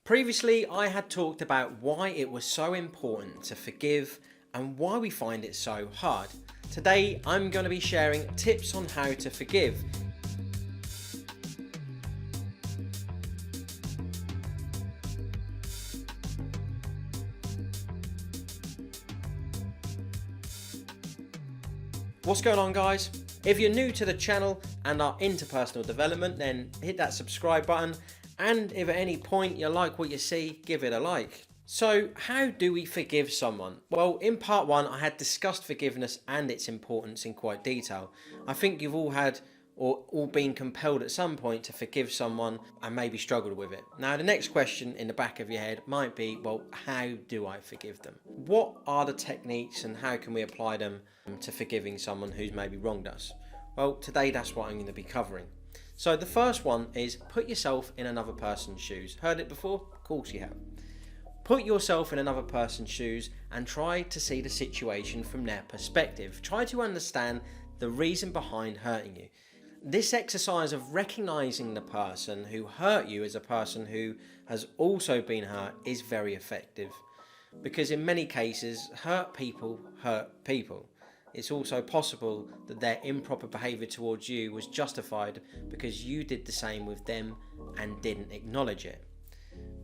Previously, I had talked about why it was so important to forgive and why we find it so hard. Today, I'm going to be sharing tips on how to forgive. What's going on, guys? If you're new to the channel and are into personal development, then hit that subscribe button. And if at any point you like what you see, give it a like. So how do we forgive someone? Well, in part one, I had discussed forgiveness and its importance in quite detail. I think you've all had or all been compelled at some point to forgive someone and maybe struggled with it. Now, the next question in the back of your head might be, well, how do I forgive them? What are the techniques and how can we apply them to forgiving someone who's maybe wronged us? Well, today that's what I'm going to be covering. So the first one is put yourself in another person's shoes. Heard it before? Of course you have. Put yourself in another person's shoes and try to see the situation from their perspective. Try to understand the reason behind hurting you. This exercise of recognizing the person who hurt you as a person who has also been hurt is very effective, because in many cases, hurt people hurt people. It's also possible that their improper behaviour towards you was justified because you did the same with them and didn't acknowledge it.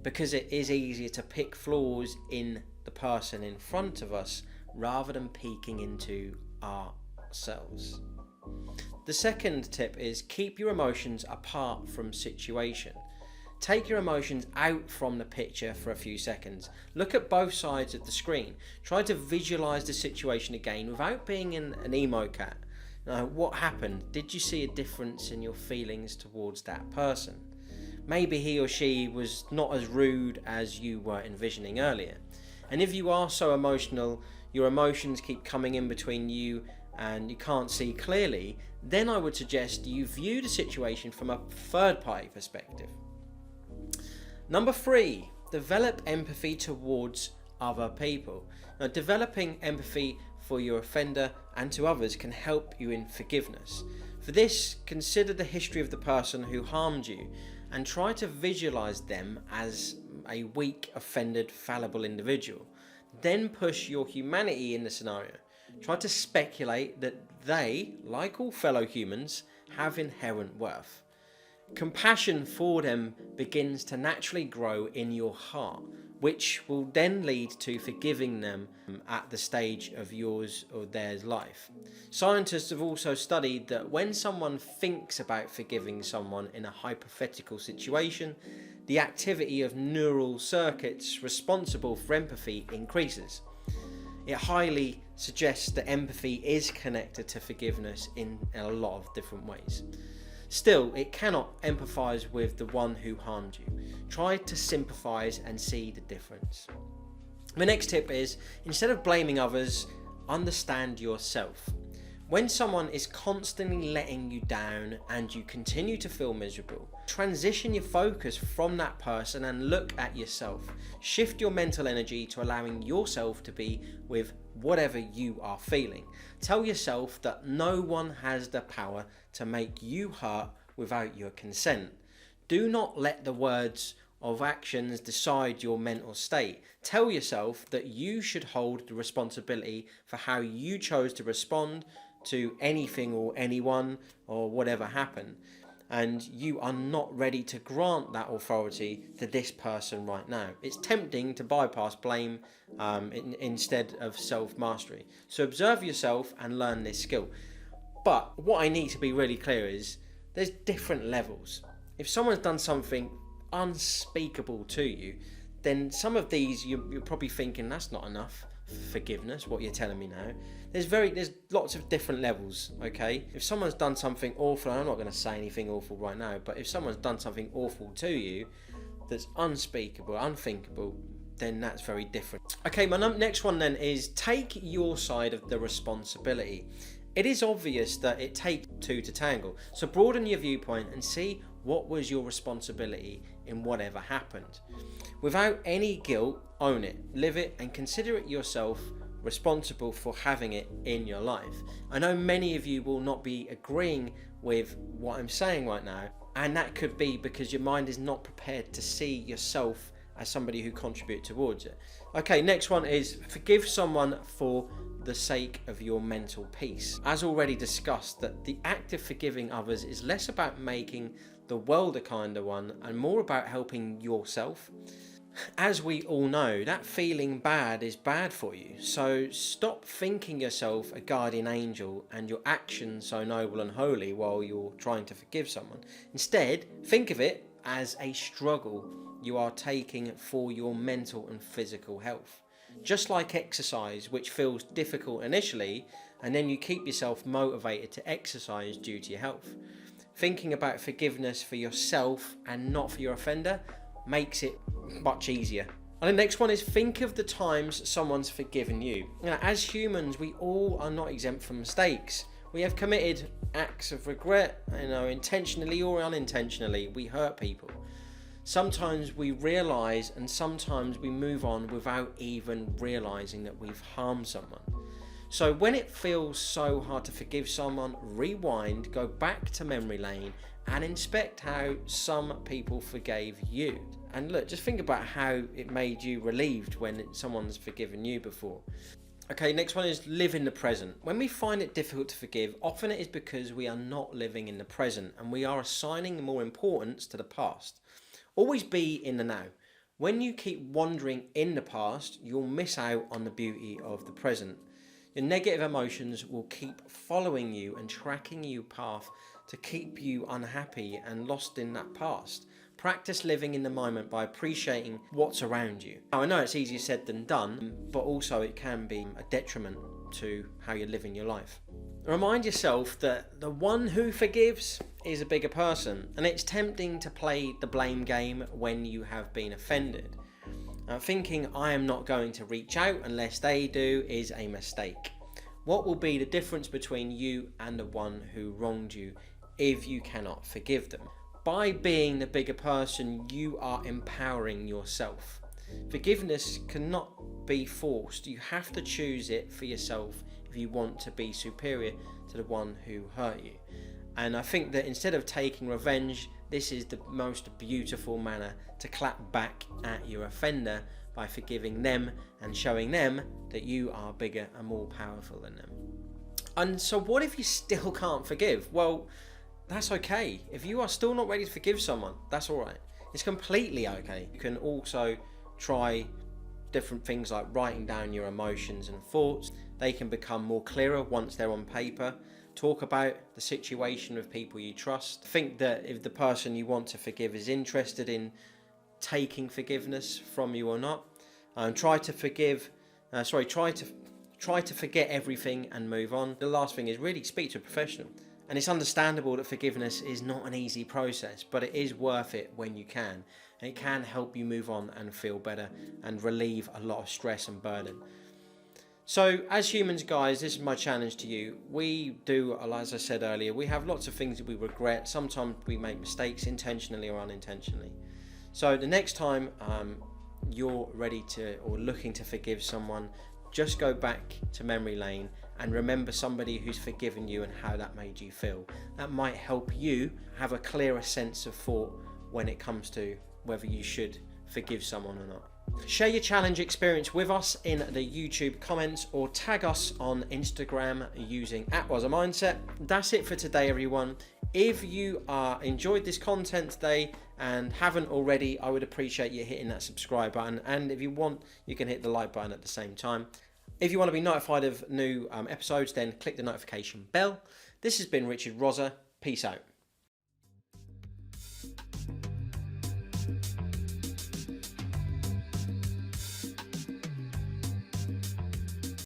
Because it is easier to pick flaws in the person in front of us rather than peeking into ourselves. The second tip is keep your emotions apart from situation. Take your emotions out from the picture for a few seconds. Look at both sides of the screen. Try to visualize the situation again without being an emo cat. Now, what happened? Did you see a difference in your feelings towards that person? Maybe he or she was not as rude as you were envisioning earlier. And if you are so emotional, your emotions keep coming in between you and you can't see clearly, then I would suggest you view the situation from a third party perspective. Number 3, develop empathy towards other people. Now, developing empathy for your offender and to others can help you in forgiveness. For this, consider the history of the person who harmed you and try to visualize them as a weak, offended, fallible individual. Then push your humanity in the scenario. Try to speculate that they, like all fellow humans, have inherent worth. Compassion for them begins to naturally grow in your heart, which will then lead to forgiving them at the stage of yours or theirs life. Scientists have also studied that when someone thinks about forgiving someone in a hypothetical situation, the activity of neural circuits responsible for empathy increases. It highly suggests that empathy is connected to forgiveness in a lot of different ways. Still, it cannot empathise with the one who harmed you. Try to sympathise and see the difference. The next tip is, instead of blaming others, understand yourself. When someone is constantly letting you down and you continue to feel miserable, transition your focus from that person and look at yourself. Shift your mental energy to allowing yourself to be with whatever you are feeling. Tell yourself that no one has the power to make you hurt without your consent. Do not let the words of actions decide your mental state. Tell yourself that you should hold the responsibility for how you chose to respond to anything or anyone or whatever happened, and you are not ready to grant that authority to this person right now. It's tempting to bypass blame instead of self-mastery. So observe yourself and learn this skill. But what I need to be really clear is there's different levels. If someone's done something unspeakable to you, then some of these you're probably thinking that's not enough forgiveness, what you're telling me now. There's lots of different levels, okay? If someone's done something awful, I'm not going to say anything awful right now, but if someone's done something awful to you that's unspeakable, unthinkable, then that's very different. Okay, my next one then is take your side of the responsibility. It is obvious that it takes two to tangle, so broaden your viewpoint and see what was your responsibility in whatever happened. Without any guilt, own it, live it, and consider it yourself responsible for having it in your life. I know many of you will not be agreeing with what I'm saying right now, and that could be because your mind is not prepared to see yourself as somebody who contributes towards it. Okay, next one is forgive someone for the sake of your mental peace. As already discussed, that the act of forgiving others is less about making the world a kinder one and more about helping yourself. As we all know, that feeling bad is bad for you. So stop thinking yourself a guardian angel and your actions so noble and holy while you're trying to forgive someone. Instead, think of it as a struggle you are taking for your mental and physical health. Just like exercise, which feels difficult initially, and then you keep yourself motivated to exercise due to your health. Thinking about forgiveness for yourself and not for your offender makes it much easier. And the next one is think of the times someone's forgiven you. As humans, we all are not exempt from mistakes. We have committed acts of regret, intentionally or unintentionally. We hurt people. Sometimes we realise and sometimes we move on without even realising that we've harmed someone. So when it feels so hard to forgive someone, rewind, go back to memory lane and inspect how some people forgave you. And look, just think about how it made you relieved when someone's forgiven you before. Okay, next one is live in the present. When we find it difficult to forgive, often it is because we are not living in the present and we are assigning more importance to the past. Always be in the now. When you keep wandering in the past, you'll miss out on the beauty of the present. Your negative emotions will keep following you and tracking your path to keep you unhappy and lost in that past. Practice living in the moment by appreciating what's around you. Now, I know it's easier said than done, but also it can be a detriment to how you're living your life. Remind yourself that the one who forgives is a bigger person, and it's tempting to play the blame game when you have been offended. Thinking I am not going to reach out unless they do is a mistake. What will be the difference between you and the one who wronged you if you cannot forgive them? By being the bigger person, you are empowering yourself. Forgiveness cannot be forced. You have to choose it for yourself if you want to be superior to the one who hurt you. And I think that instead of taking revenge, this is the most beautiful manner to clap back at your offender by forgiving them and showing them that you are bigger and more powerful than them. And so what if you still can't forgive? Well, that's okay. If you are still not ready to forgive someone, that's all right. It's completely okay. You can also try different things like writing down your emotions and thoughts. They can become more clearer once they're on paper. Talk about the situation with people you trust. Think that if the person you want to forgive is interested in taking forgiveness from you or not. Try to forget everything and move on. The last thing is really speak to a professional. And it's understandable that forgiveness is not an easy process, but it is worth it when you can. And it can help you move on and feel better and relieve a lot of stress and burden. So as humans, guys, this is my challenge to you. We do, as I said earlier, we have lots of things that we regret. Sometimes we make mistakes intentionally or unintentionally. So the next time you're ready to or looking to forgive someone, just go back to memory lane and remember somebody who's forgiven you and how that made you feel. That might help you have a clearer sense of thought when it comes to whether you should forgive someone or not. Share your challenge experience with us in the YouTube comments or tag us on Instagram using @wasamindset. That's it for today, everyone. If you enjoyed this content today and haven't already, I would appreciate you hitting that subscribe button, and if you want, you can hit the like button at the same time. If you want to be notified of new episodes, then click the notification bell. This has been Richard Rosa. Peace out.